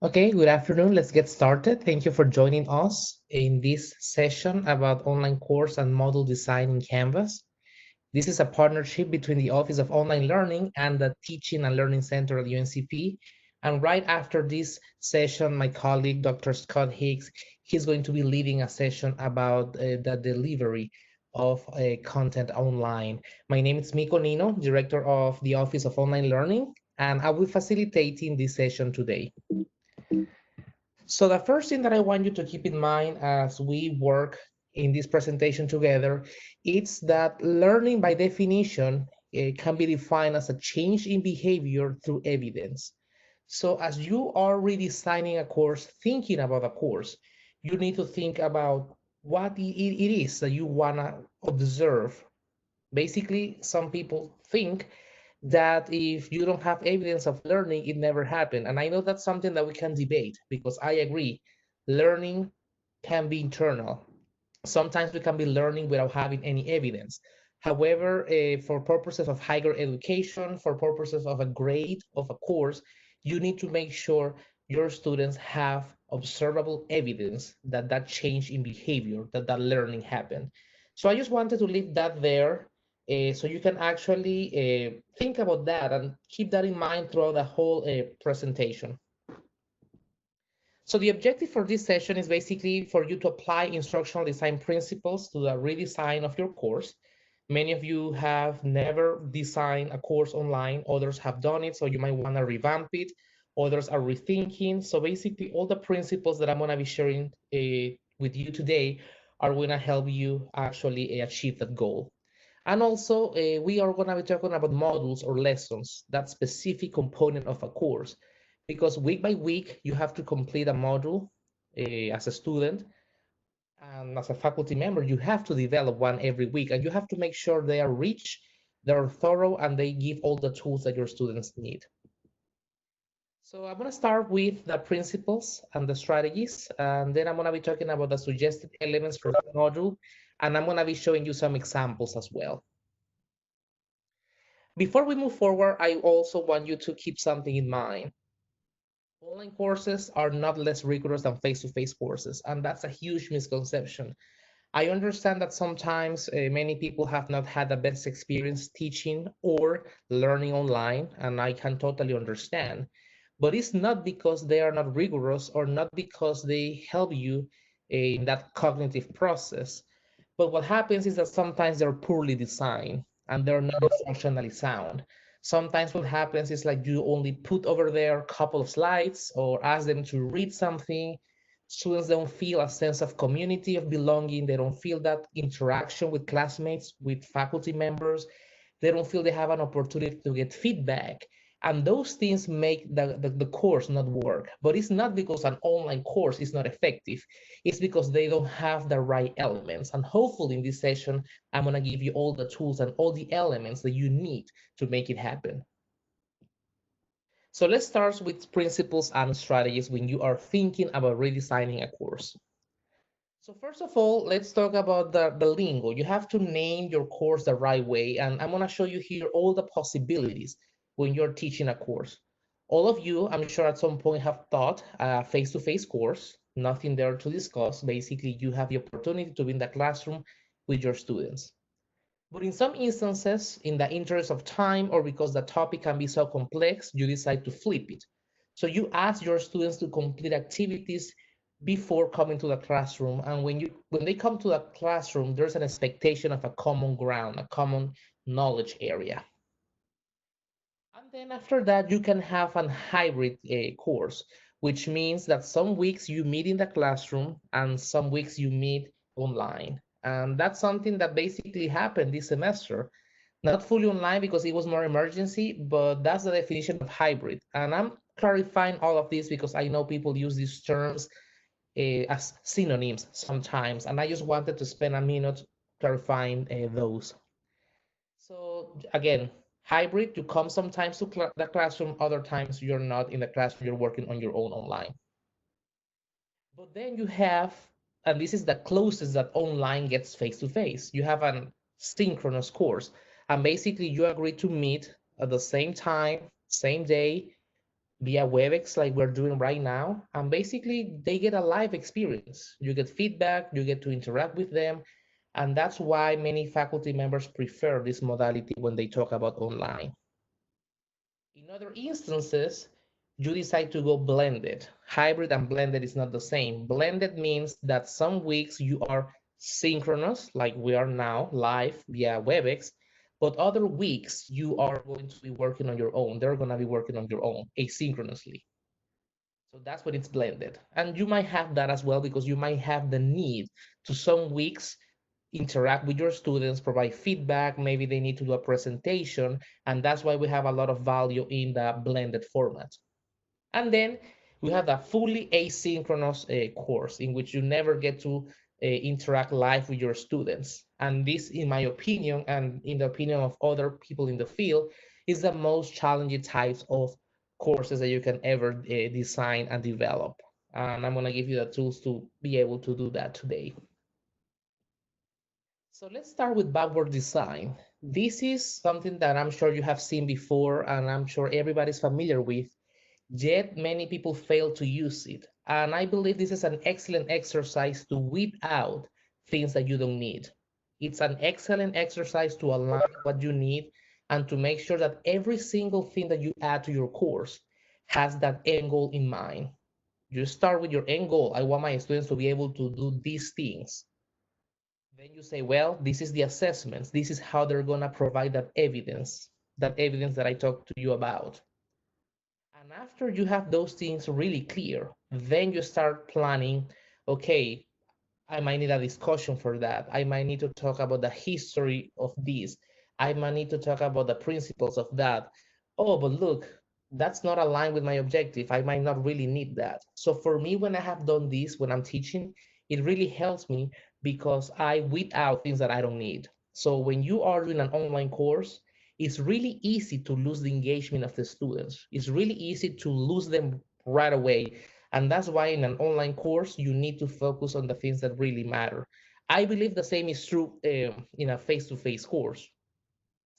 Okay, good afternoon. Let's get started. Thank you for joining us in this session about online course and module design in Canvas. This is a partnership between the Office of Online Learning and the Teaching and Learning Center at UNCP. And right after this session, my colleague, Dr. Scott Hicks, he's going to be leading a session about the delivery of content online. My name is Miko Nino, Director of the Office of Online Learning, and I will be facilitating this session today. So the first thing that I want you to keep in mind as we work in this presentation together, it's that learning by definition can be defined as a change in behavior through evidence. So as you are redesigning a course, thinking about a course, you need to think about what it is that you want to observe. Basically, some people think that if you don't have evidence of learning, it never happened. And I know that's something that we can debate because I agree, learning can be internal. Sometimes we can be learning without having any evidence. However, for purposes of higher education, for purposes of a grade of a course, you need to make sure your students have observable evidence that that change in behavior, that that learning happened. So I just wanted to leave that there so you can actually think about that and keep that in mind throughout the whole presentation. So the objective for this session is basically for you to apply instructional design principles to the redesign of your course. Many of you have never designed a course online, others have done it, so you might want to revamp it. Others are rethinking. So basically all the principles that I'm going to be sharing with you today are going to help you actually achieve that goal. And also, we are going to be talking about modules or lessons, that specific component of a course, because week by week, you have to complete a module as a student. And as a faculty member, you have to develop one every week, and you have to make sure they are rich, they're thorough, and they give all the tools that your students need. So I'm going to start with the principles and the strategies, and then I'm going to be talking about the suggested elements for the module, and I'm going to be showing you some examples as well. Before we move forward, I also want you to keep something in mind. Online courses are not less rigorous than face-to-face courses, and that's a huge misconception. I understand that sometimes many people have not had the best experience teaching or learning online, and I can totally understand. But it's not because they are not rigorous or not because they help you in that cognitive process. But what happens is that sometimes they're poorly designed and they're not functionally sound. Sometimes what happens is like you only put over there a couple of slides or ask them to read something. Students don't feel a sense of community, of belonging. They don't feel that interaction with classmates, with faculty members. They don't feel they have an opportunity to get feedback. And those things make the course not work. But it's not because an online course is not effective. It's because they don't have the right elements. And hopefully in this session, I'm going to give you all the tools and all the elements that you need to make it happen. So let's start with principles and strategies when you are thinking about redesigning a course. So first of all, let's talk about the lingo. You have to name your course the right way. And I'm going to show you here all the possibilities when you're teaching a course. All of you, I'm sure at some point have taught a face-to-face course, nothing there to discuss. Basically, you have the opportunity to be in the classroom with your students. But in some instances, in the interest of time or because the topic can be so complex, you decide to flip it. So you ask your students to complete activities before coming to the classroom. And when they come to the classroom, there's an expectation of a common ground, a common knowledge area. And then after that, you can have a hybrid course, which means that some weeks you meet in the classroom and some weeks you meet online. And that's something that basically happened this semester. Not fully online because it was more emergency, but that's the definition of hybrid. And I'm clarifying all of this because I know people use these terms as synonyms sometimes. And I just wanted to spend a minute clarifying those. So again, hybrid, you come sometimes to the classroom, other times you're not in the classroom, you're working on your own online. But then you have, and this is the closest that online gets face to face, you have an synchronous course. And basically you agree to meet at the same time, same day, via WebEx like we're doing right now. And basically, they get a live experience. You get feedback, you get to interact with them. And that's why many faculty members prefer this modality when they talk about online. In other instances, you decide to go blended. Hybrid and blended is not the same. Blended means that some weeks you are synchronous, like we are now, live via WebEx, but other weeks you are going to be working on your own. They're going to be working on your own asynchronously. So that's when it's blended. And you might have that as well because you might have the need to some weeks interact with your students, provide feedback. Maybe they need to do a presentation. And that's why we have a lot of value in the blended format. And then we have a fully asynchronous course in which you never get to interact live with your students. And this, in my opinion, and in the opinion of other people in the field, is the most challenging types of courses that you can ever design and develop. And I'm going to give you the tools to be able to do that today. So let's start with backward design. This is something that I'm sure you have seen before, and I'm sure everybody's familiar with, yet many people fail to use it. And I believe this is an excellent exercise to weed out things that you don't need. It's an excellent exercise to align what you need and to make sure that every single thing that you add to your course has that end goal in mind. You start with your end goal. I want my students to be able to do these things. Then you say, well, this is the assessments. This is how they're going to provide that evidence that I talked to you about. And after you have those things really clear, then you start planning, okay, I might need a discussion for that. I might need to talk about the history of this. I might need to talk about the principles of that. Oh, but look, that's not aligned with my objective. I might not really need that. So for me, when I have done this, when I'm teaching, it really helps me because I weed out things that I don't need. So when you are doing an online course, it's really easy to lose the engagement of the students. It's really easy to lose them right away, and that's why in an online course, you need to focus on the things that really matter. I believe the same is true in a face to face course.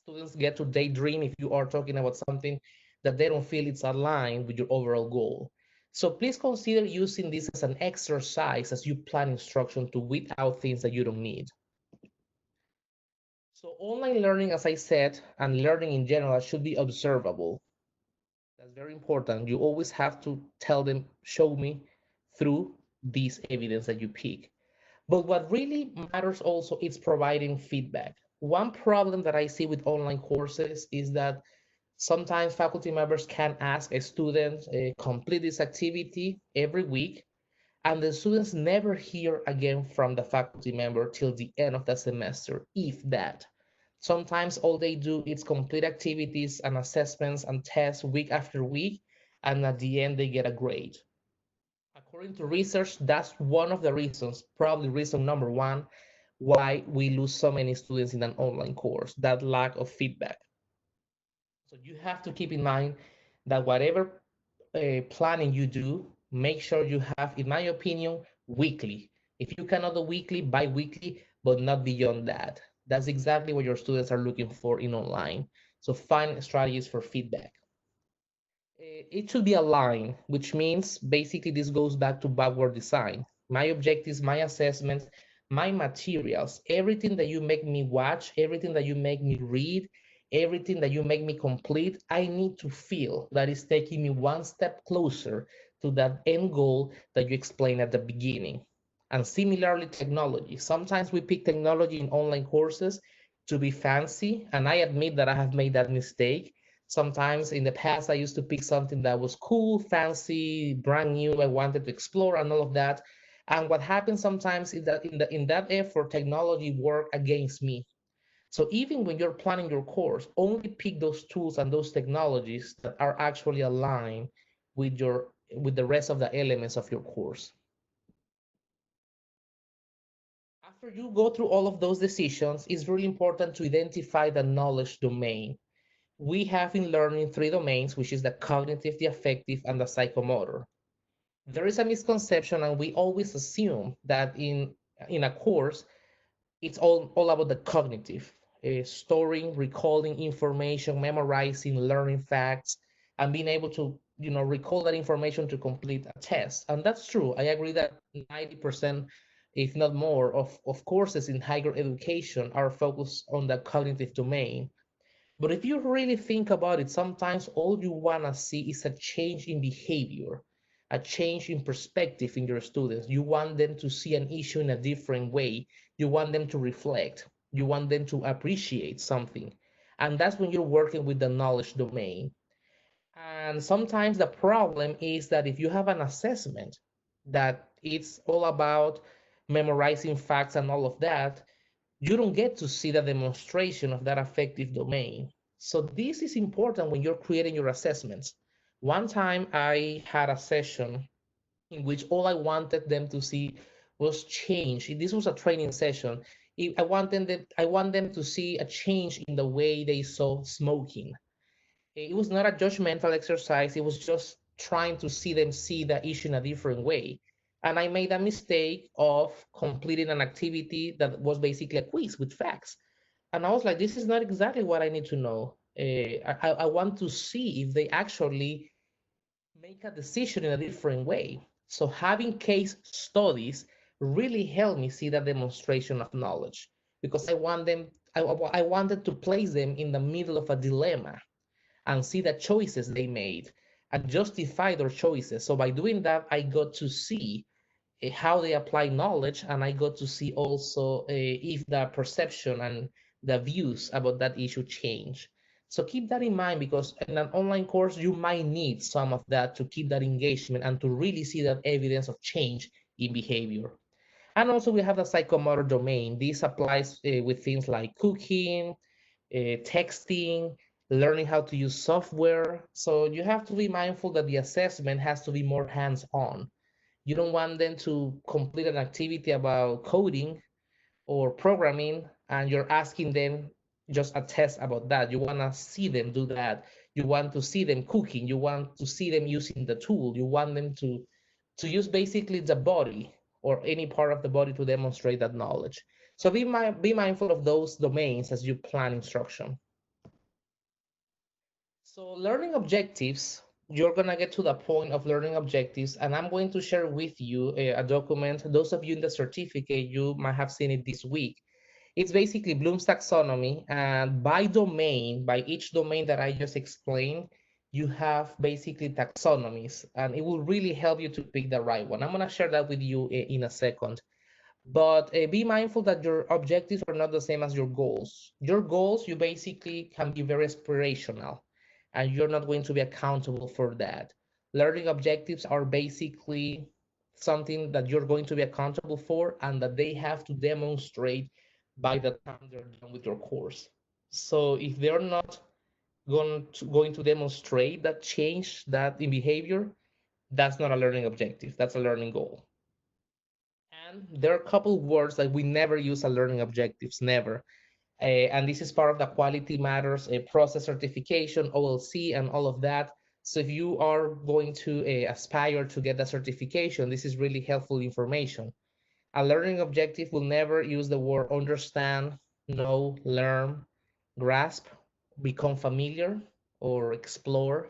Students get to daydream if you are talking about something that they don't feel it's aligned with your overall goal. So please consider using this as an exercise as you plan instruction to weed out things that you don't need. So online learning, as I said, and learning in general should be observable. That's very important. You always have to tell them, show me through this evidence that you pick. But what really matters also is providing feedback. One problem that I see with online courses is that sometimes faculty members can ask a student complete this activity every week, and the students never hear again from the faculty member till the end of the semester, if that. Sometimes all they do is complete activities and assessments and tests week after week, and at the end they get a grade. According to research, that's one of the reasons, probably reason number one, why we lose so many students in an online course, that lack of feedback. So you have to keep in mind that whatever planning you do, make sure you have, in my opinion, weekly. If you cannot do weekly, bi-weekly, but not beyond that. That's exactly what your students are looking for in online. So find strategies for feedback. It should be aligned, which means basically this goes back to backward design. My objectives, my assessments, my materials, everything that you make me watch, everything that you make me read, everything that you make me complete, I need to feel that is taking me one step closer to that end goal that you explained at the beginning. And similarly, technology. Sometimes we pick technology in online courses to be fancy, and I admit that I have made that mistake. Sometimes in the past, I used to pick something that was cool, fancy, brand new. I wanted to explore and all of that. And what happens sometimes is that in that effort, technology work against me. So even when you're planning your course, only pick those tools and those technologies that are actually aligned with the rest of the elements of your course. After you go through all of those decisions, it's really important to identify the knowledge domain. We have in learning three domains, which is the cognitive, the affective, and the psychomotor. There is a misconception, and we always assume that in a course, it's all about the cognitive, storing, recalling information, memorizing, learning facts, and being able to recall that information to complete a test. And that's true. I agree that 90%, if not more, of courses in higher education are focused on the cognitive domain. But if you really think about it, sometimes all you want to see is a change in behavior, a change in perspective in your students. You want them to see an issue in a different way. You want them to reflect. You want them to appreciate something. And that's when you're working with the knowledge domain. And sometimes the problem is that if you have an assessment that it's all about memorizing facts and all of that, you don't get to see the demonstration of that affective domain. So this is important when you're creating your assessments. One time I had a session in which all I wanted them to see was change. This was a training session. I want them to see a change in the way they saw smoking. It was not a judgmental exercise. It was just trying to see them see the issue in a different way. And I made a mistake of completing an activity that was basically a quiz with facts. And I was like, this is not exactly what I need to know. I want to see if they actually make a decision in a different way. So having case studies really helped me see that demonstration of knowledge because I wanted to place them in the middle of a dilemma and see the choices they made and justify their choices. So by doing that, I got to see how they apply knowledge, and I got to see also if the perception and the views about that issue change. So keep that in mind because in an online course, you might need some of that to keep that engagement and to really see that evidence of change in behavior. And also we have the psychomotor domain. This applies with things like cooking, texting, learning how to use software. So you have to be mindful that the assessment has to be more hands-on. You don't want them to complete an activity about coding or programming and you're asking them just a test about that. You want to see them do that. You want to see them cooking. You want to see them using the tool. You want them to use basically the body or any part of the body to demonstrate that knowledge. So be mindful of those domains as you plan instruction. So learning objectives, you're gonna get to the point of learning objectives, and I'm going to share with you a document. Those of you in the certificate, you might have seen it this week. It's basically Bloom's taxonomy, and by domain, by each domain that I just explained, you have basically taxonomies, and it will really help you to pick the right one. I'm gonna share that with you in a second. But be mindful that your objectives are not the same as your goals. Your goals, you basically can be very aspirational, and you're not going to be accountable for that. Learning objectives are basically something that you're going to be accountable for and that they have to demonstrate by the time they're done with your course. So if they're not going to demonstrate that change that in behavior, that's not a learning objective, that's a learning goal. And there are a couple words that we never use as learning objectives, never. And this is part of the quality matters process certification, OLC, and all of that. So if you are going to aspire to get that certification, this is really helpful information. A learning objective will never use the word understand, know, learn, grasp, become familiar, or explore,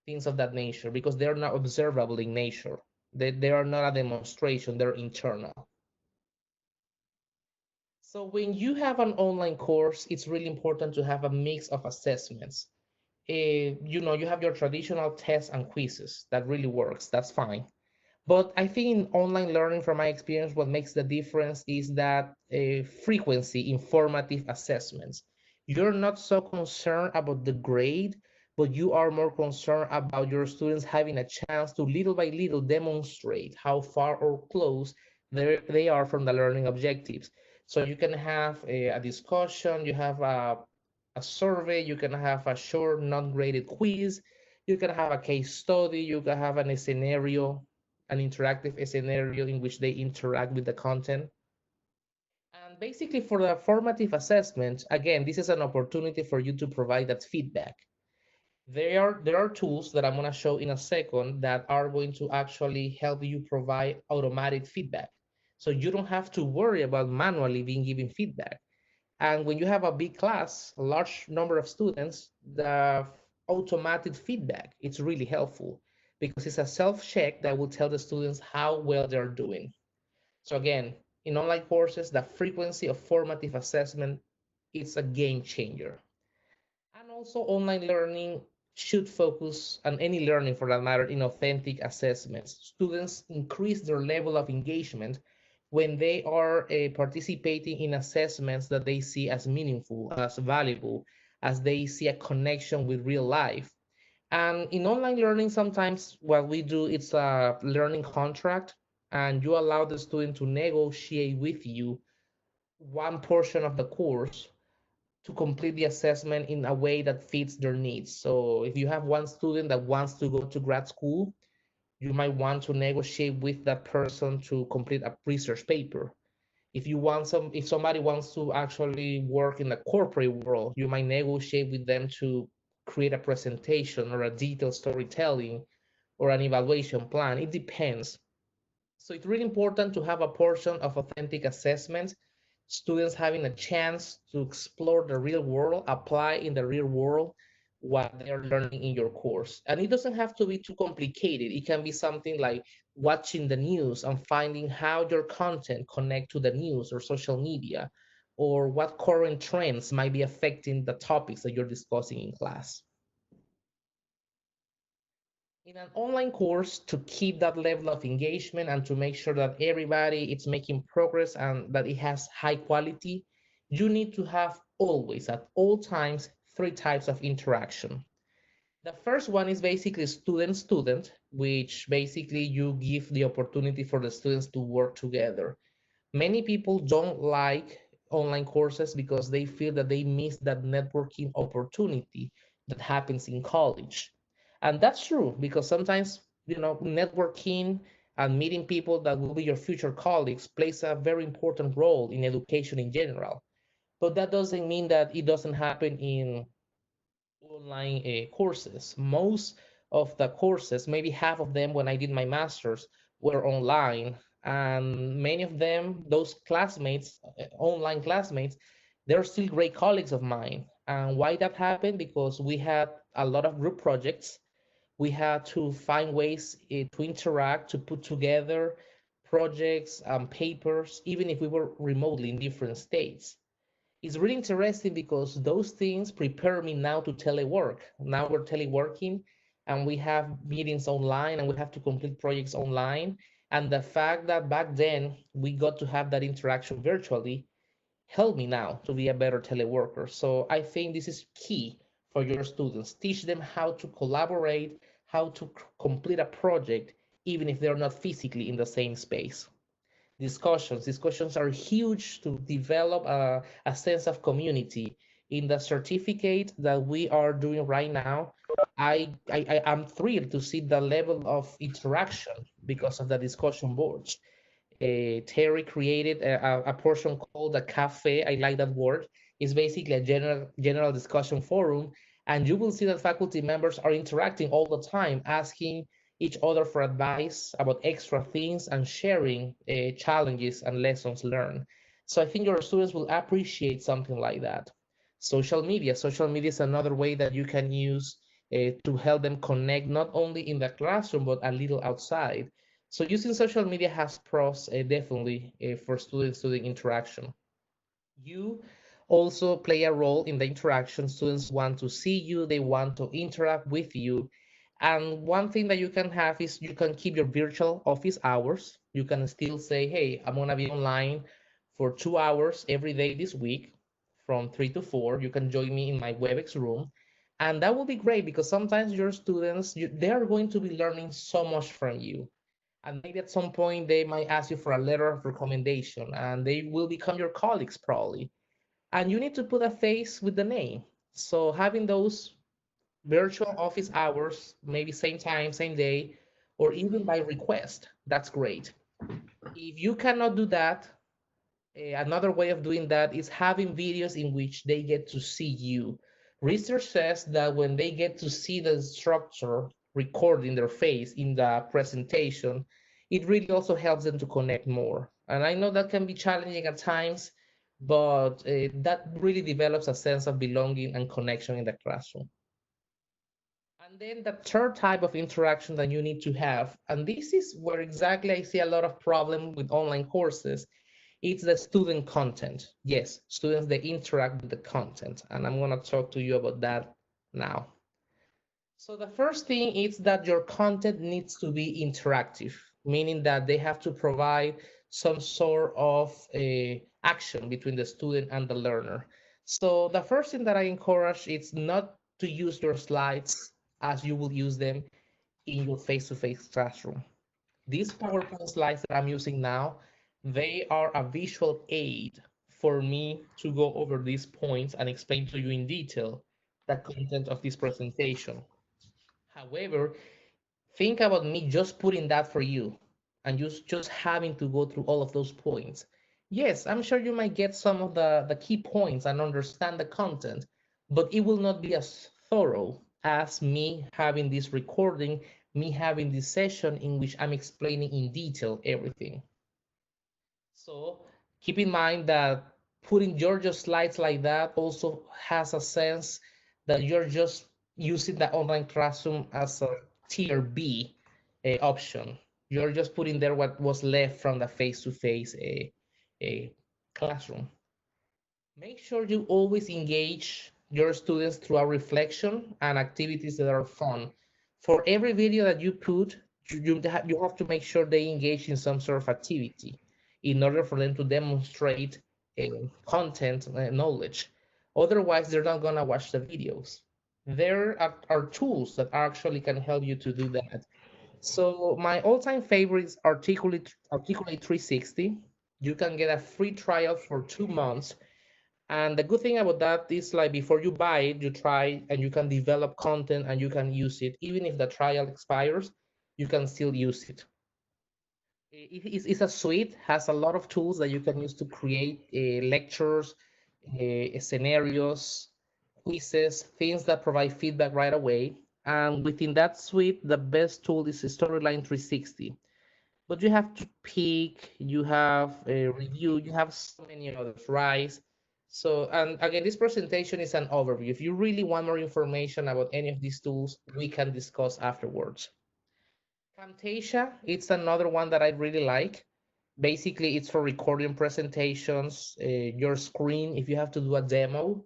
things of that nature, because they're not observable in nature. They are not a demonstration, they're internal. So when you have an online course, it's really important to have a mix of assessments. You have your traditional tests and quizzes. That really works. That's fine. But I think in online learning, from my experience, what makes the difference is that frequency, informative assessments. You're not so concerned about the grade, but you are more concerned about your students having a chance to little by little demonstrate how far or close they are from the learning objectives. So you can have a discussion, you have a survey, you can have a short non-graded quiz, you can have a case study, you can have an interactive scenario in which they interact with the content. And basically for the formative assessment, again, this is an opportunity for you to provide that feedback. There are tools that I'm going to show in a second that are going to actually help you provide automatic feedback. So you don't have to worry about manually being given feedback. And when you have a big class, a large number of students, automated feedback. It's really helpful because it's a self-check that will tell the students how well they're doing. So again, in online courses, the frequency of formative assessment is a game changer. And also online learning should focus on any learning for that matter in authentic assessments. Students increase their level of engagement when they are participating in assessments that they see as meaningful, as valuable, as they see a connection with real life. And in online learning, sometimes what we do is a learning contract, and you allow the student to negotiate with you one portion of the course to complete the assessment in a way that fits their needs. So if you have one student that wants to go to grad school, you might want to negotiate with that person to complete a research paper. If somebody wants to actually work in the corporate world, you might negotiate with them to create a presentation or a detailed storytelling or an evaluation plan. It depends. So it's really important to have a portion of authentic assessments, students having a chance to explore the real world, apply in the real world what they're learning in your course. And it doesn't have to be too complicated. It can be something like watching the news and finding how your content connect to the news or social media, or what current trends might be affecting the topics that you're discussing in class. In an online course, to keep that level of engagement and to make sure that everybody is making progress and that it has high quality, you need to have always at all times three types of interaction. The first one is basically student student, which basically you give the opportunity for the students to work together. Many people don't like online courses because they feel that they miss that networking opportunity that happens in college. And that's true because sometimes, networking and meeting people that will be your future colleagues plays a very important role in education in general. But that doesn't mean that it doesn't happen in online courses. Most of the courses, maybe half of them when I did my master's, were online. And many of them, those classmates, online classmates, they're still great colleagues of mine. And why that happened? Because we had a lot of group projects. We had to find ways to interact, to put together projects and papers, even if we were remotely in different states. It's really interesting because those things prepare me now to telework. Now we're teleworking and we have meetings online and we have to complete projects online. And the fact that back then we got to have that interaction virtually helped me now to be a better teleworker. So I think this is key for your students. Teach them how to collaborate, how to complete a project, even if they're not physically in the same space. Discussions are huge to develop a sense of community. In the certificate that we are doing right now, I am thrilled to see the level of interaction because of the discussion boards. Terry created a portion called a cafe. I like that word. It's basically a general discussion forum, and you will see that faculty members are interacting all the time, asking each other for advice about extra things and sharing challenges and lessons learned. So I think your students will appreciate something like that. Social media is another way that you can use to help them connect not only in the classroom but a little outside. So using social media has pros definitely for student-student interaction. You also play a role in the interaction. Students want to see you, they want to interact with you. And one thing that you can have is you can keep your virtual office hours. You can still say, hey, I'm going to be online for 2 hours every day this week from 3 to 4. You can join me in my WebEx room. And that will be great because sometimes your students, they are going to be learning so much from you, and maybe at some point they might ask you for a letter of recommendation and they will become your colleagues probably, and you need to put a face with the name. So having those virtual office hours, maybe same time, same day, or even by request, that's great. If you cannot do that, another way of doing that is having videos in which they get to see you. Research says that when they get to see the instructor recording their face in the presentation, it really also helps them to connect more. And I know that can be challenging at times, but that really develops a sense of belonging and connection in the classroom. And then the third type of interaction that you need to have, and this is where exactly I see a lot of problem with online courses, it's the student content. Yes, students, they interact with the content, and I'm gonna talk to you about that now. So the first thing is that your content needs to be interactive, meaning that they have to provide some sort of action between the student and the learner. So the first thing that I encourage is not to use your slides as you will use them in your face-to-face classroom. These PowerPoint slides that I'm using now, they are a visual aid for me to go over these points and explain to you in detail the content of this presentation. However, think about me just putting that for you and just having to go through all of those points. Yes, I'm sure you might get some of the key points and understand the content, but it will not be as thorough as me having this recording, me having this session in which I'm explaining in detail everything. So keep in mind that putting your just slides like that also has a sense that you're just using the online classroom as a tier B option. You're just putting there what was left from the face-to-face classroom. Make sure you always engage your students through a reflection and activities that are fun. For every video that you put, you have to make sure they engage in some sort of activity in order for them to demonstrate content knowledge. Otherwise, they're not going to watch the videos. There are tools that actually can help you to do that. So my all-time favorite is Articulate 360. You can get a free trial for 2 months, and the good thing about that is like before you buy it, you try and you can develop content and you can use it. Even if the trial expires, you can still use it. It's a suite, has a lot of tools that you can use to create lectures, scenarios, quizzes, things that provide feedback right away. And within that suite, the best tool is Storyline 360. But you have to pick, you have a review, you have so many others, right? So, and again, this presentation is an overview. If you really want more information about any of these tools, we can discuss afterwards. Camtasia, it's another one that I really like. Basically, it's for recording presentations, your screen, if you have to do a demo,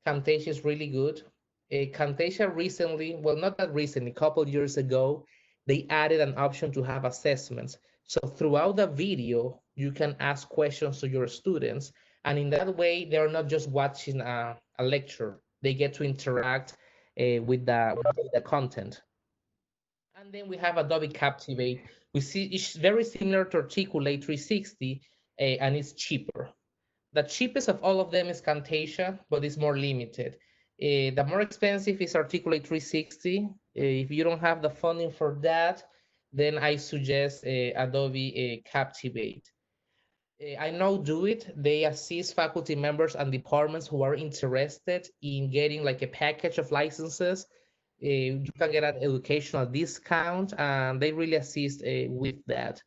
Camtasia is really good. Camtasia recently, well, not that recently, a couple years ago, they added an option to have assessments. So throughout the video, you can ask questions to your students. And in that way, they're not just watching a lecture. They get to interact with the content. And then we have Adobe Captivate. We see it's very similar to Articulate 360, and it's cheaper. The cheapest of all of them is Camtasia, but it's more limited. The more expensive is Articulate 360. If you don't have the funding for that, then I suggest Adobe Captivate. I know Do It. They assist faculty members and departments who are interested in getting like a package of licenses. You can get an educational discount, and they really assist with that.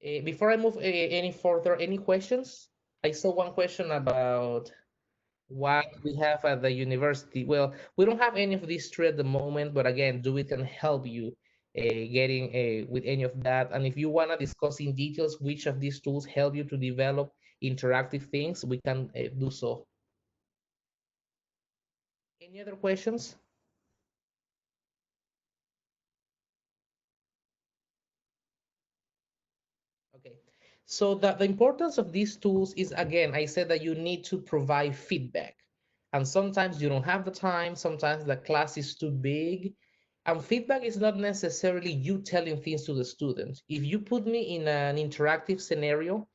Before I move any further, any questions? I saw one question about what we have at the university. Well, we don't have any of these three at the moment, but again, Do It can help you getting with any of that. And if you want to discuss in details which of these tools help you to develop interactive things, we can do so. Any other questions? Okay. So the importance of these tools is, again, I said that you need to provide feedback. And sometimes you don't have the time, sometimes the class is too big. And feedback is not necessarily you telling things to the student. If you put me in an interactive scenario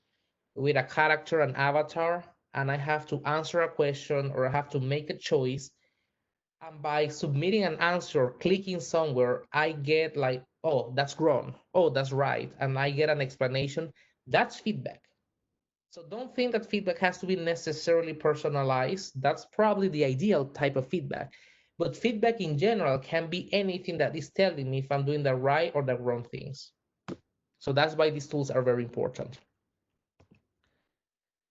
with a character, an avatar, and I have to answer a question or I have to make a choice, and by submitting an answer, clicking somewhere, I get like, oh, that's wrong. Oh, that's right. And I get an explanation. That's feedback. So don't think that feedback has to be necessarily personalized. That's probably the ideal type of feedback. But feedback in general can be anything that is telling me if I'm doing the right or the wrong things. So that's why these tools are very important.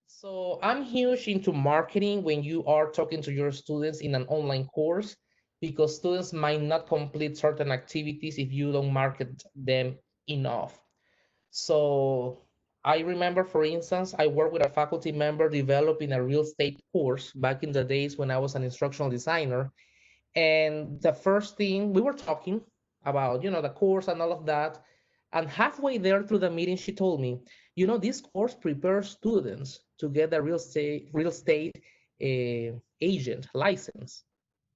So I'm huge into marketing when you are talking to your students in an online course. because students might not complete certain activities if you don't market them enough. So I remember, for instance, I worked with a faculty member developing a real estate course back in the days when I was an instructional designer. And the first thing we were talking about, the course and all of that. And halfway there through the meeting, she told me, this course prepares students to get a real estate agent license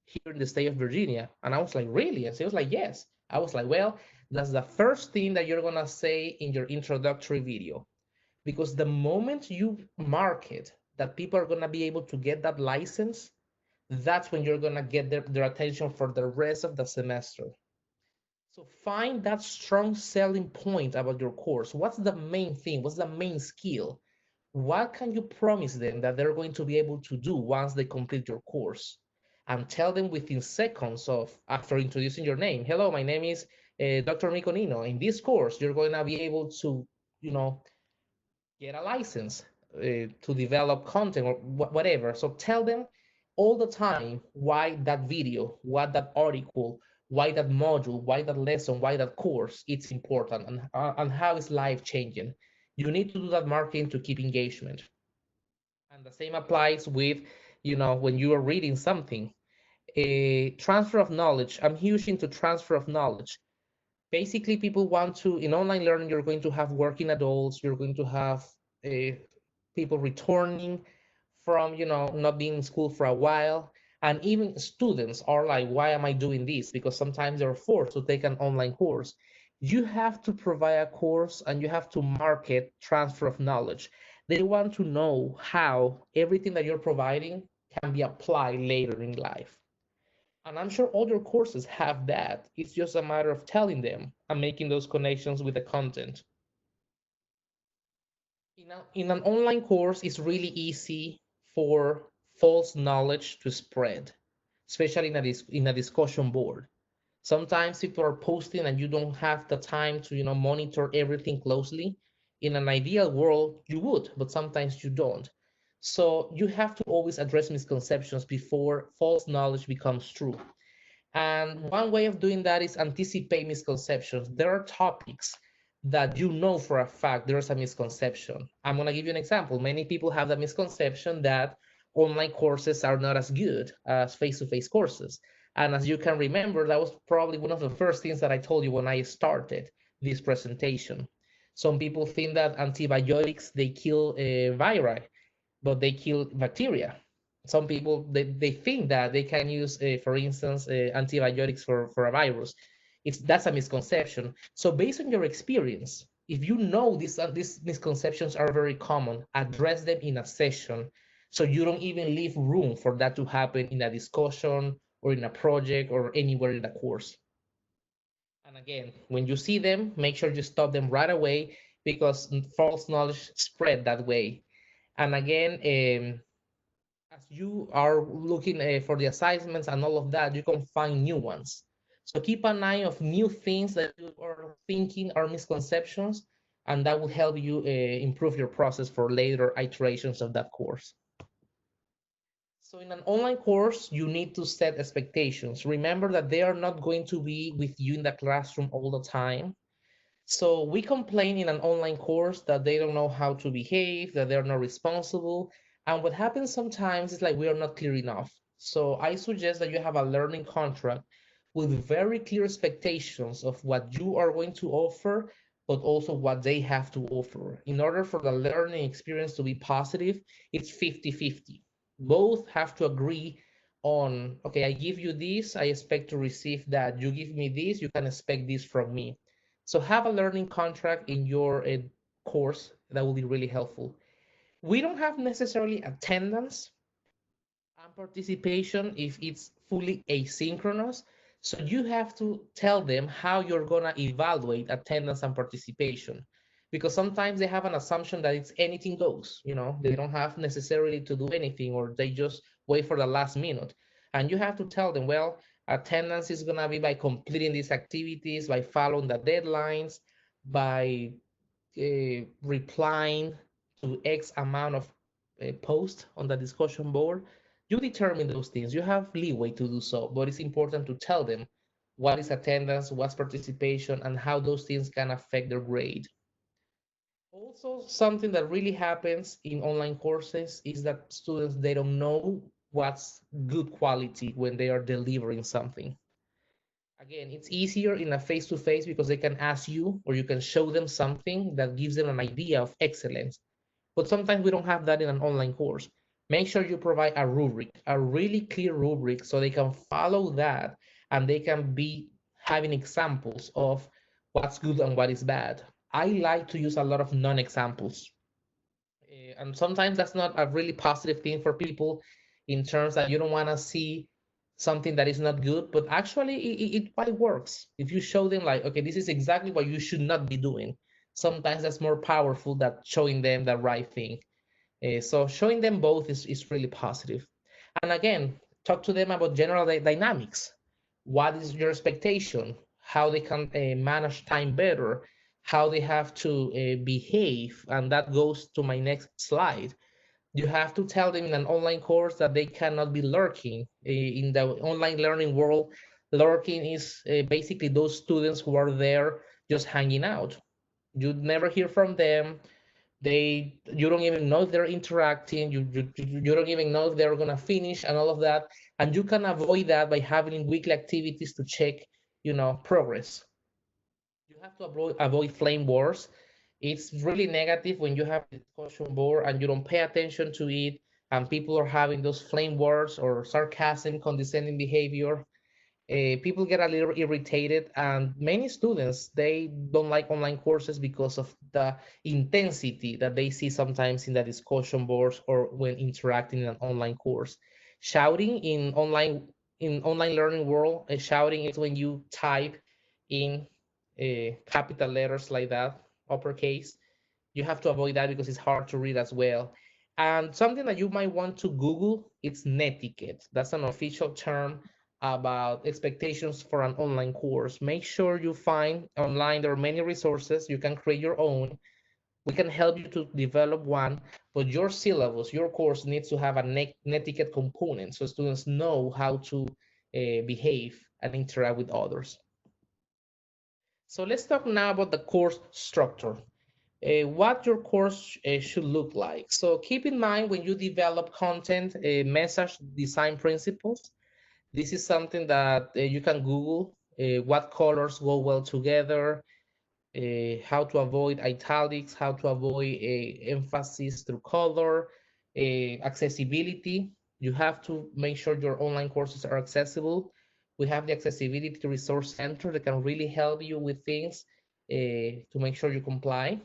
here in the state of Virginia. And I was like, really? And she was like, yes. I was like, well, that's the first thing that you're gonna say in your introductory video. Because the moment you market that people are gonna be able to get that license, that's when you're gonna get their attention for the rest of the semester. So find that strong selling point about your course. What's the main thing? What's the main skill? What can you promise them that they're going to be able to do once they complete your course? And tell them within seconds of after introducing your name. Hello, my name is Dr. Miko Nino. In this course, you're going to be able to, you know, get a license to develop content or whatever. So tell them all the time why that video, why that article, why that module, why that lesson, why that course, it's important and how it's life changing. You need to do that marketing to keep engagement. And the same applies with, when you are reading something. A transfer of knowledge. I'm huge into transfer of knowledge. Basically, people want to, in online learning, you're going to have working adults, you're going to have uh, people returning from, not being in school for a while. And even students are like, why am I doing this? Because sometimes they're forced to take an online course. You have to provide a course and you have to market transfer of knowledge. They want to know how everything that you're providing can be applied later in life. And I'm sure other courses have that. It's just a matter of telling them and making those connections with the content. In an online course, it's really easy for false knowledge to spread, especially in a discussion board. Sometimes people are posting and you don't have the time to, monitor everything closely. In an ideal world, you would, but sometimes you don't. So you have to always address misconceptions before false knowledge becomes true. And one way of doing that is anticipate misconceptions. There are topics that you know for a fact there's a misconception. I'm going to give you an example. Many people have the misconception that online courses are not as good as face to face courses. And as you can remember, that was probably one of the first things that I told you when I started this presentation. Some people think that antibiotics they kill viri, but they kill bacteria. Some people they think that they can use, for instance, antibiotics for a virus. That's a misconception. So based on your experience, if you know these misconceptions are very common, address them in a session, so you don't even leave room for that to happen in a discussion or in a project or anywhere in the course. And again, when you see them, make sure you stop them right away because false knowledge spread that way. And again, as you are looking for the assignments and all of that, you can find new ones. So keep an eye of new things that you are thinking are misconceptions, and that will help you improve your process for later iterations of that course. So in an online course, you need to set expectations. Remember that they are not going to be with you in the classroom all the time. So we complain in an online course that they don't know how to behave, that they're not responsible. And what happens sometimes is like we are not clear enough. So I suggest that you have a learning contract with very clear expectations of what you are going to offer, but also what they have to offer. In order for the learning experience to be positive, it's 50-50. Both have to agree on, okay, I give you this, I expect to receive that. You give me this, you can expect this from me. So have a learning contract in your course. That will be really helpful. We don't have necessarily attendance and participation if it's fully asynchronous. So you have to tell them how you're gonna evaluate attendance and participation. Because sometimes they have an assumption that it's anything goes, they don't have necessarily to do anything or they just wait for the last minute. And you have to tell them, well, attendance is gonna be by completing these activities, by following the deadlines, by replying to X amount of posts on the discussion board. You determine those things. You have leeway to do so, but it's important to tell them what is attendance, what's participation, and how those things can affect their grade. Also, something that really happens in online courses is that students they don't know what's good quality when they are delivering something. Again, it's easier in a face-to-face because they can ask you or you can show them something that gives them an idea of excellence. But sometimes we don't have that in an online course. Make sure you provide a rubric, a really clear rubric, so they can follow that and they can be having examples of what's good and what is bad. I like to use a lot of non-examples. And sometimes that's not a really positive thing for people in terms that you don't want to see something that is not good, but actually it quite works. If you show them like, okay, this is exactly what you should not be doing. Sometimes that's more powerful than showing them the right thing. So showing them both is really positive. And again, talk to them about general dynamics. What is your expectation? How they can manage time better? How they have to behave? And that goes to my next slide. You have to tell them in an online course that they cannot be lurking. In the online learning world, lurking is basically those students who are there just hanging out. You never hear from them. You don't even know if they're interacting. You don't even know if they're gonna finish and all of that. And you can avoid that by having weekly activities to check, progress. You have to avoid flame wars. It's really negative when you have a discussion board and you don't pay attention to it, and people are having those flame wars or sarcasm, condescending behavior. People get a little irritated, and many students they don't like online courses because of the intensity that they see sometimes in the discussion boards or when interacting in an online course. Shouting in online learning world, shouting is when you type in capital letters like that, uppercase. You have to avoid that because it's hard to read as well. And something that you might want to Google, it's Netiquette. That's an official term about expectations for an online course. Make sure you find online, there are many resources. You can create your own. We can help you to develop one, but your syllabus, your course needs to have a Netiquette component so students know how to behave and interact with others. So let's talk now about the course structure. What your course should look like. So keep in mind when you develop content, message design principles. This is something that you can Google. What colors go well together, how to avoid italics, how to avoid emphasis through color, accessibility. You have to make sure your online courses are accessible. We have the accessibility resource center that can really help you with things to make sure you comply.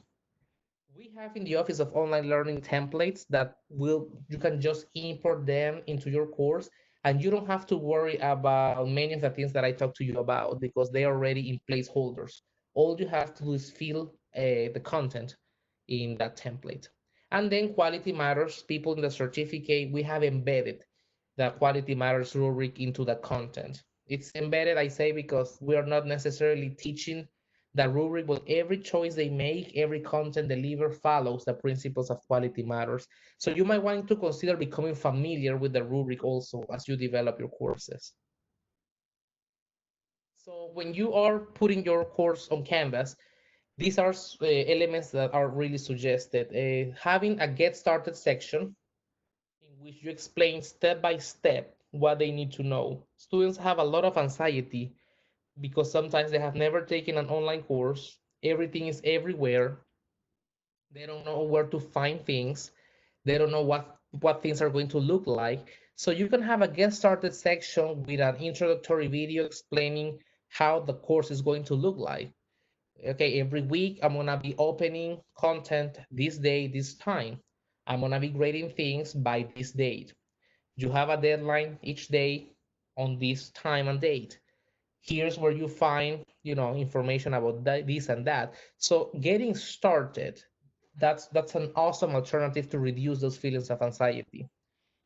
We have in the Office of Online Learning templates that will you can just import them into your course, and you don't have to worry about many of the things that I talked to you about because they are already in placeholders. All you have to do is fill the content in that template. And then quality matters. People in the certificate, we have embedded the quality matters rubric into the content. It's embedded, I say, because we are not necessarily teaching the rubric, but every choice they make, every content delivered follows the principles of quality matters. So you might want to consider becoming familiar with the rubric also as you develop your courses. So when you are putting your course on Canvas, these are elements that are really suggested. Having a get started section in which you explain step by step what they need to know. Students have a lot of anxiety because sometimes they have never taken an online course. Everything is everywhere. They don't know where to find things. They don't know what things are going to look like. So you can have a get started section with an introductory video explaining how the course is going to look like. Okay, every week I'm gonna be opening content this day, this time. I'm gonna be grading things by this date. You have a deadline each day on this time and date. Here's where you find, information about this and that. So getting started, that's an awesome alternative to reduce those feelings of anxiety.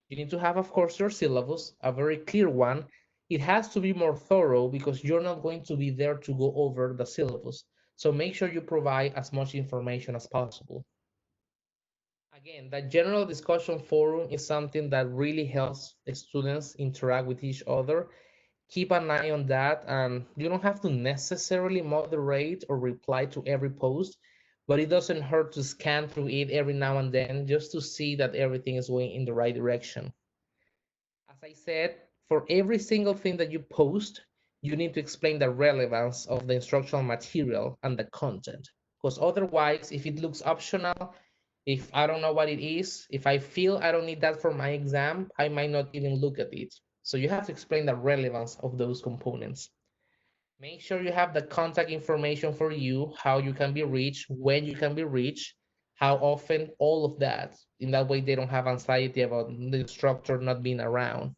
You need to have, of course, your syllabus, a very clear one. It has to be more thorough because you're not going to be there to go over the syllabus. So make sure you provide as much information as possible. Again, the general discussion forum is something that really helps students interact with each other. Keep an eye on that, and you don't have to necessarily moderate or reply to every post, but it doesn't hurt to scan through it every now and then just to see that everything is going in the right direction. As I said, for every single thing that you post, you need to explain the relevance of the instructional material and the content. Because otherwise, if it looks optional, if I don't know what it is, if I feel I don't need that for my exam, I might not even look at it. So you have to explain the relevance of those components. Make sure you have the contact information for you, how you can be reached, when you can be reached, how often, all of that. In that way, they don't have anxiety about the instructor not being around.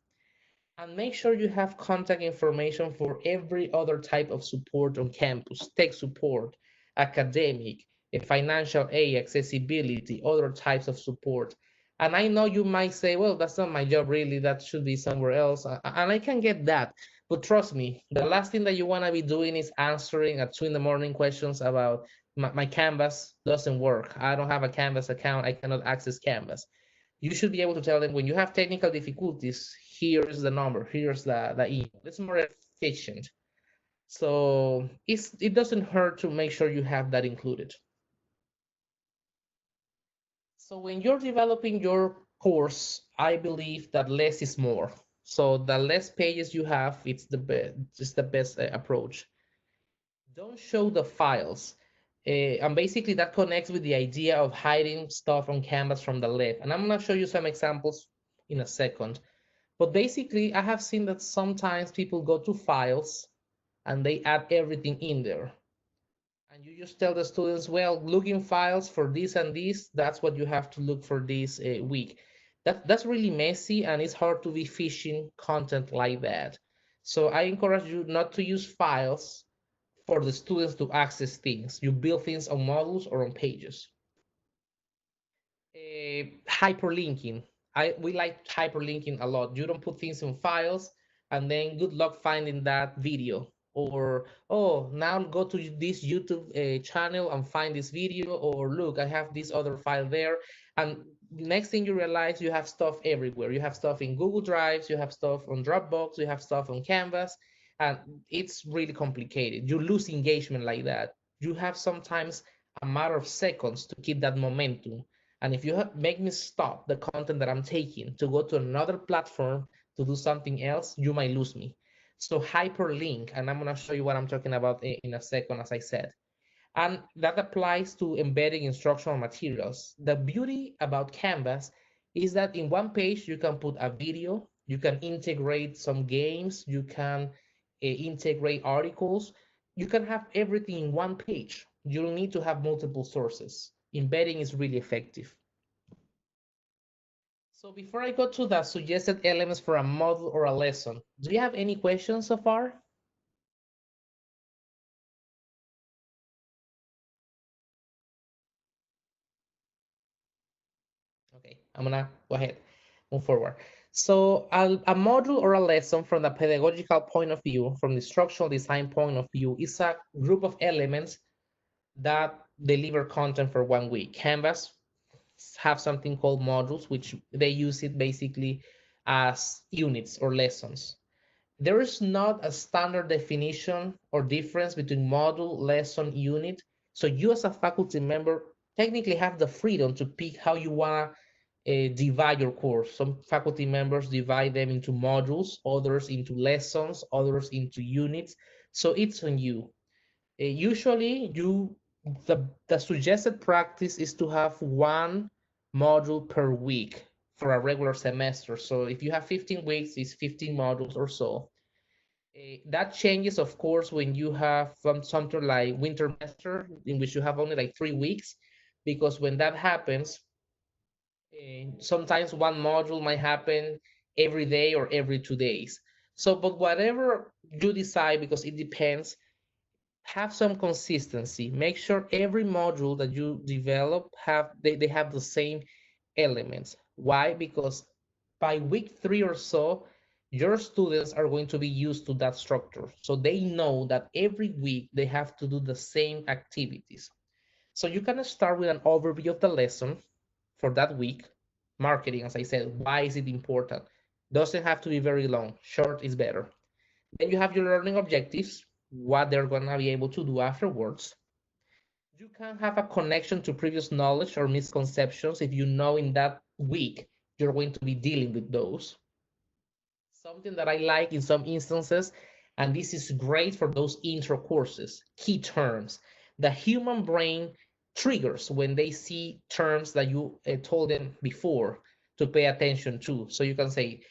And make sure you have contact information for every other type of support on campus, tech support, academic, financial aid, accessibility, other types of support. And I know you might say, well, that's not my job really, that should be somewhere else. And I can get that. But trust me, the last thing that you want to be doing is answering at 2 in the morning questions about my Canvas doesn't work. I don't have a Canvas account. I cannot access Canvas. You should be able to tell them when you have technical difficulties, here's the number, here's the email. It's more efficient. So it doesn't hurt to make sure you have that included. So when you're developing your course, I believe that less is more. So the less pages you have, it's the best approach. Don't show the files. And basically that connects with the idea of hiding stuff on Canvas from the left. And I'm gonna show you some examples in a second. But basically, I have seen that sometimes people go to files and they add everything in there. And you just tell the students, well, look in files for this and this. That's what you have to look for this week. That's really messy and it's hard to be fishing content like that. So I encourage you not to use files for the students to access things. You build things on modules or on pages. Hyperlinking. We like hyperlinking a lot. You don't put things in files and then good luck finding that video. Or, oh, now go to this YouTube channel and find this video. Or look, I have this other file there. And next thing you realize, you have stuff everywhere. You have stuff in Google Drives, you have stuff on Dropbox, you have stuff on Canvas, and it's really complicated. You lose engagement like that. You have sometimes a matter of seconds to keep that momentum, and if you make me stop the content that I'm taking to go to another platform to do something else, you might lose me. So hyperlink, and I'm gonna show you what I'm talking about in a second, as I said. And that applies to embedding instructional materials. The beauty about Canvas is that in one page, you can put a video, you can integrate some games, you can integrate articles, you can have everything in one page. You don't need to have multiple sources. Embedding is really effective. So before I go to the suggested elements for a model or a lesson, do you have any questions so far? Okay, I'm gonna go ahead, move forward. So a module or a lesson from the pedagogical point of view, from the structural design point of view, is a group of elements that deliver content for 1 week. Canvas have something called modules, which they use it basically as units or lessons. There is not a standard definition or difference between module, lesson, unit. So you as a faculty member technically have the freedom to pick how you want to divide your course. Some faculty members divide them into modules, others into lessons, others into units. So it's on you. Usually the suggested practice is to have one module per week for a regular semester. So if you have 15 weeks, it's 15 modules or so. That changes, of course, when you have something like winter semester, in which you have only like 3 weeks, because when that happens, sometimes one module might happen every day or every 2 days. So, but whatever you decide, because it depends, have some consistency. Make sure every module that you develop they have the same elements. Why? Because by week 3 or so, your students are going to be used to that structure. So they know that every week they have to do the same activities. So you can start with an overview of the lesson. for that week. Marketing, as I said, why is it important? Doesn't have to be very long. Short is better. Then you have your learning objectives, what they're gonna be able to do afterwards. You can have a connection to previous knowledge or misconceptions if you know in that week you're going to be dealing with those. Something that I like in some instances, and this is great for those intro courses, key terms. The human brain triggers when they see terms that you told them before to pay attention to. So you can say,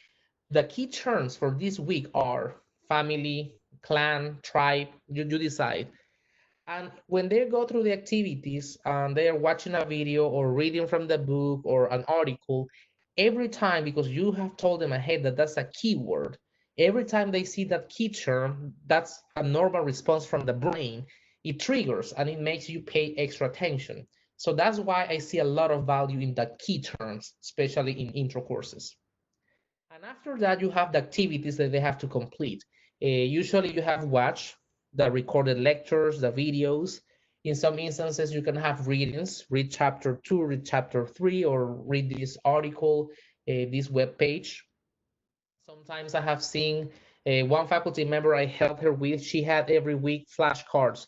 the key terms for this week are family, clan, tribe, you decide. And when they go through the activities and they are watching a video or reading from the book or an article, every time, because you have told them ahead that that's a keyword, every time they see that key term, that's a normal response from the brain. It triggers and it makes you pay extra attention. So that's why I see a lot of value in the key terms, especially in intro courses. And after that, you have the activities that they have to complete. Usually, you have watch the recorded lectures, the videos. In some instances, you can have readings, read chapter two, read chapter three, or read this article, this web page. Sometimes I have seen one faculty member I helped her with, she had every week flashcards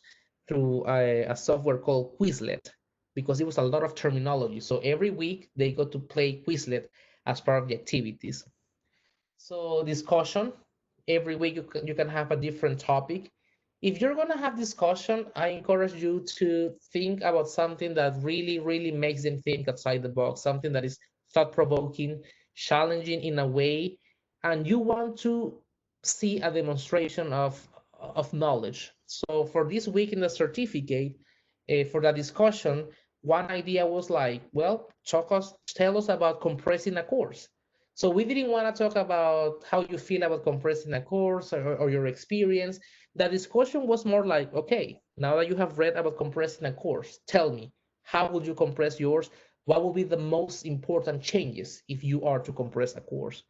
through a software called Quizlet because it was a lot of terminology. So every week they got to play Quizlet as part of the activities. So discussion, every week you can have a different topic. If you're gonna have discussion, I encourage you to think about something that really, really makes them think outside the box, something that is thought-provoking, challenging in a way, and you want to see a demonstration of knowledge. So for this week in the certificate, for the discussion, one idea was like, well, tell us about compressing a course. So we didn't want to talk about how you feel about compressing a course or your experience. The discussion was more like, okay, now that you have read about compressing a course, tell me, how would you compress yours? What will be the most important changes if you are to compress a course?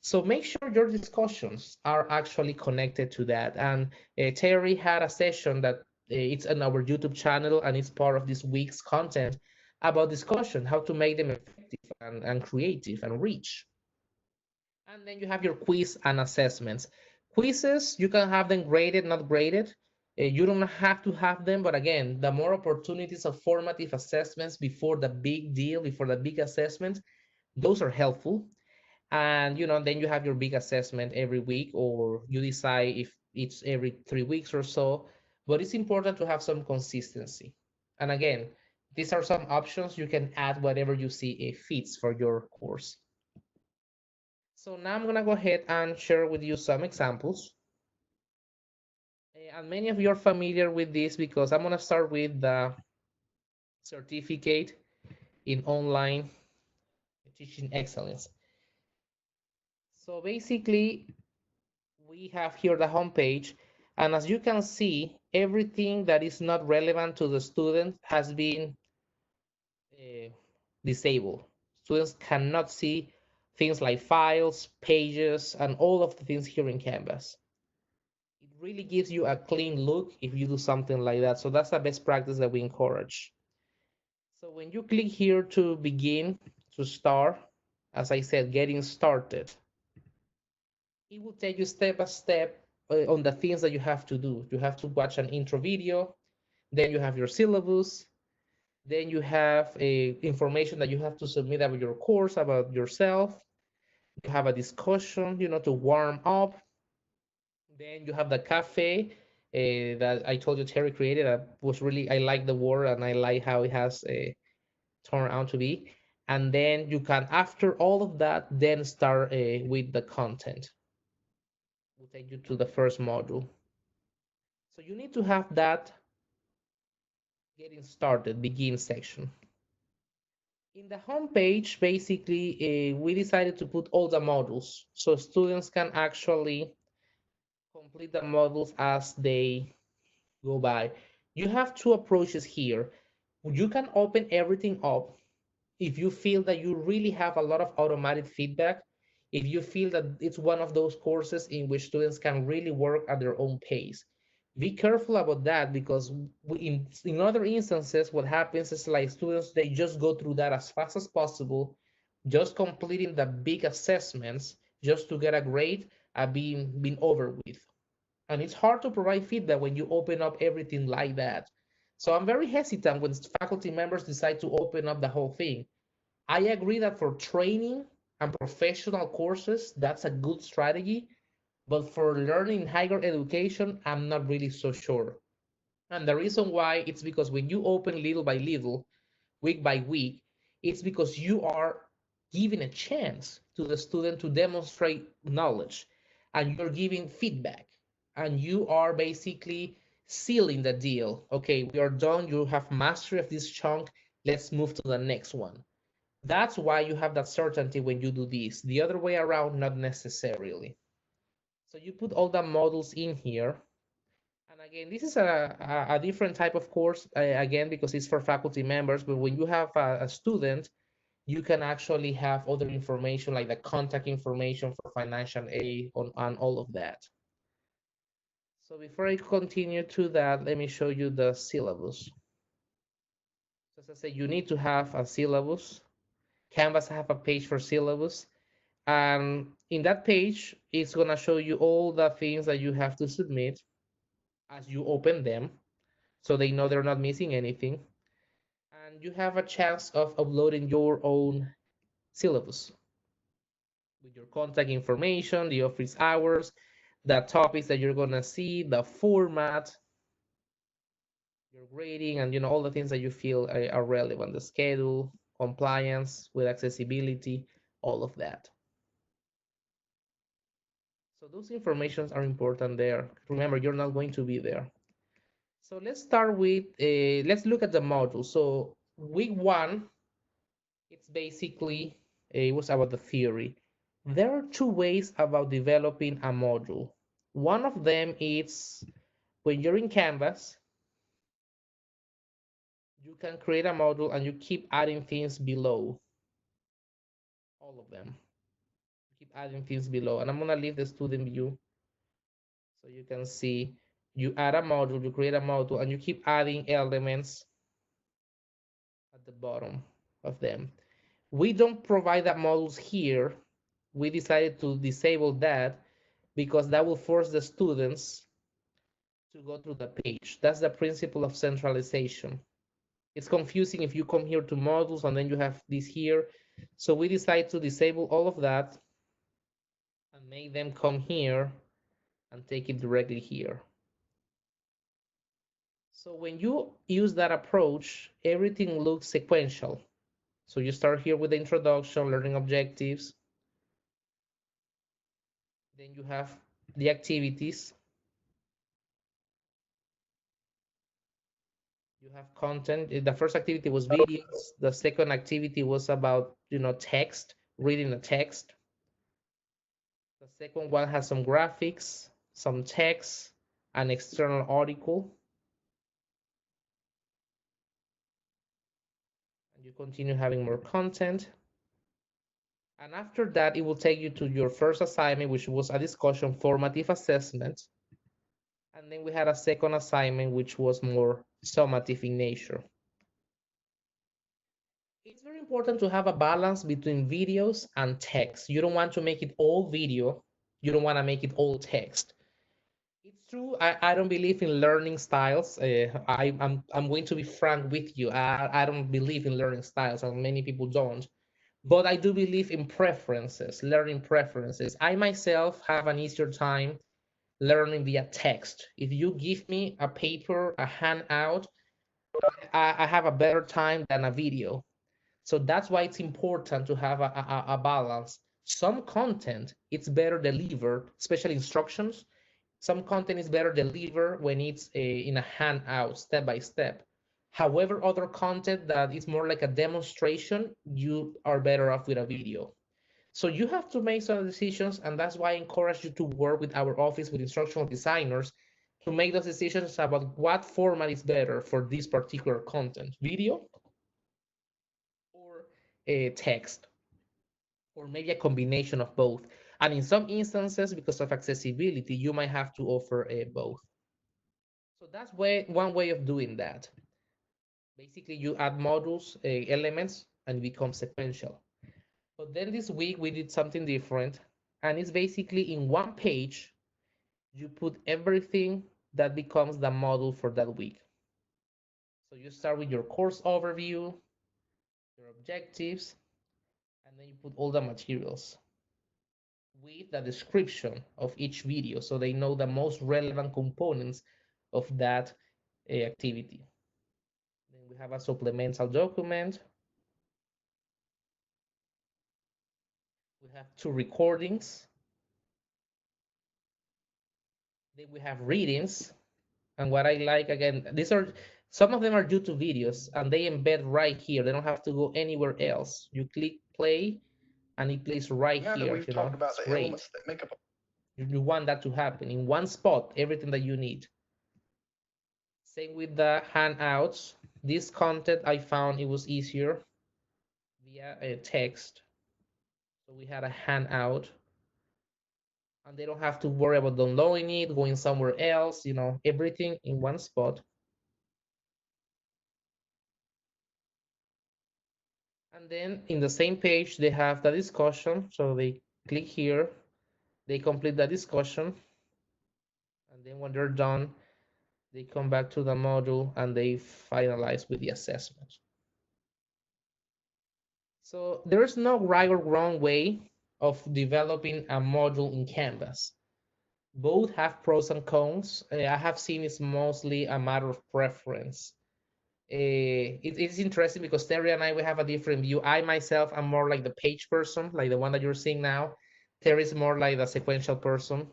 So make sure your discussions are actually connected to that. And Terry had a session that it's on our YouTube channel and it's part of this week's content about discussion, how to make them effective and creative and rich. And then you have your quiz and assessments. Quizzes, you can have them graded, not graded. You don't have to have them, but again, the more opportunities of formative assessments before the big deal, before the big assessment, those are helpful. And then you have your big assessment every week, or you decide if it's every 3 weeks or so. But it's important to have some consistency. And again, these are some options. You can add whatever you see it fits for your course. So now I'm gonna go ahead and share with you some examples. And many of you are familiar with this because I'm gonna start with the certificate in online teaching excellence. So basically, we have here the homepage, and as you can see, everything that is not relevant to the student has been uh, disabled. Students cannot see things like files, pages, and all of the things here in Canvas. It really gives you a clean look if you do something like that. So that's the best practice that we encourage. So when you click here to begin, to start, as I said, getting started, it will take you step by step on the things that you have to do. You have to watch an intro video, then you have your syllabus, then you have information that you have to submit about your course, about yourself. You have a discussion, to warm up. Then you have the cafe that I told you Terry created. I like the word and I like how it has turned out to be. And then you can, after all of that, then start with the content. Will take you to the first module. So you need to have that getting started, begin section. In the home page, basically, we decided to put all the modules so students can actually complete the modules as they go by. You have two approaches here. You can open everything up if you feel that you really have a lot of automatic feedback, if you feel that it's one of those courses in which students can really work at their own pace. Be careful about that because in other instances, what happens is like students, they just go through that as fast as possible, just completing the big assessments just to get a grade and being over with. And it's hard to provide feedback when you open up everything like that. So I'm very hesitant when faculty members decide to open up the whole thing. I agree that for training and professional courses, that's a good strategy. But for learning higher education, I'm not really so sure. And the reason why it's because when you open little by little, week by week, it's because you are giving a chance to the student to demonstrate knowledge and you're giving feedback and you are basically sealing the deal. Okay, we are done. You have mastery of this chunk. Let's move to the next one. That's why you have that certainty when you do this. The other way around, not necessarily. So you put all the models in here. And again, this is a different type of course, again, because it's for faculty members. But when you have a student, you can actually have other information like the contact information for financial aid on all of that. So before I continue to that, let me show you the syllabus. So as I say, you need to have a syllabus. Canvas have a page for syllabus. And in that page, it's gonna show you all the things that you have to submit as you open them, so they know they're not missing anything. And you have a chance of uploading your own syllabus with your contact information, the office hours, the topics that you're gonna see, the format, your grading, and all the things that you feel are relevant, the schedule, compliance with accessibility, all of that. So those informations are important there. Remember, you're not going to be there. So let's start with, let's look at the module. So week one, it's basically, it was about the theory. There are two ways about developing a module. One of them is when you're in Canvas, you can create a module and you keep adding things below, all of them. You keep adding things below. And I'm gonna leave the student view so you can see you add a module, you create a module, and you keep adding elements at the bottom of them. We don't provide that modules here. We decided to disable that because that will force the students to go through the page. That's the principle of centralization. It's confusing if you come here to modules and then you have this here. So we decide to disable all of that and make them come here and take it directly here. So when you use that approach, everything looks sequential. So you start here with the introduction, learning objectives. Then you have the activities. You have content. The first activity was videos. The second activity was about, text, reading the text. The second one has some graphics, some text, an external article, and you continue having more content. And after that, it will take you to your first assignment, which was a discussion formative assessment. And then we had a second assignment, which was more summative in nature. It's very important to have a balance between videos and text. You don't want to make it all video. You don't want to make it all text. It's true. I don't believe in learning styles. I'm going to be frank with you. I don't believe in learning styles, and many people don't. But I do believe in preferences, learning preferences. I myself have an easier time learning via text. If you give me a paper, a handout, I have a better time than a video. So that's why it's important to have a balance. Some content it's better delivered, especially instructions. Some content is better delivered when it's in a handout, step by step. However, other content that is more like a demonstration, you are better off with a video. So you have to make some decisions, and that's why I encourage you to work with our office with instructional designers to make those decisions about what format is better for this particular content, video or text, or maybe a combination of both. And in some instances, because of accessibility, you might have to offer both. So that's one way of doing that. Basically, you add modules, elements, and it becomes sequential. But then this week we did something different, and it's basically in one page, you put everything that becomes the module for that week. So you start with your course overview, your objectives, and then you put all the materials with the description of each video so they know the most relevant components of that activity. Then we have a supplemental document. We have two recordings. Then we have readings. And what I like, again, these are some of them are YouTube videos and they embed right here. They don't have to go anywhere else. You click play and it plays right Now that here, we've talked about it's the great. elements that make up You want that to happen in one spot, everything that you need. Same with the handouts. This content I found it was easier via a text. So we had a handout and they don't have to worry about downloading it, going somewhere else, everything in one spot. And then in the same page, they have the discussion. So they click here, they complete the discussion. And then when they're done, they come back to the module and they finalize with the assessment. So there's no right or wrong way of developing a module in Canvas. Both have pros and cons. I have seen it's mostly a matter of preference. It's interesting because Terry and I, we have a different view. I myself am more like the page person, like the one that you're seeing now. Terry is more like the sequential person.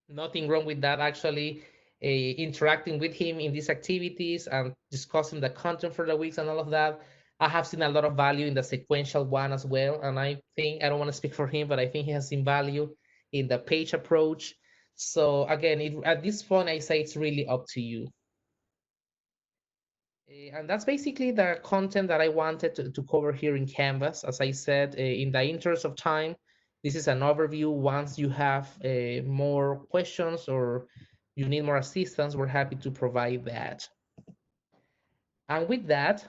Nothing wrong with that, actually. Interacting with him in these activities and discussing the content for the weeks and all of that. I have seen a lot of value in the sequential one as well. And I think, I don't want to speak for him, but I think he has seen value in the page approach. So again, at this point, I say it's really up to you. And that's basically the content that I wanted to cover here in Canvas. As I said, in the interest of time, this is an overview. Once you have more questions or you need more assistance, we're happy to provide that. And with that,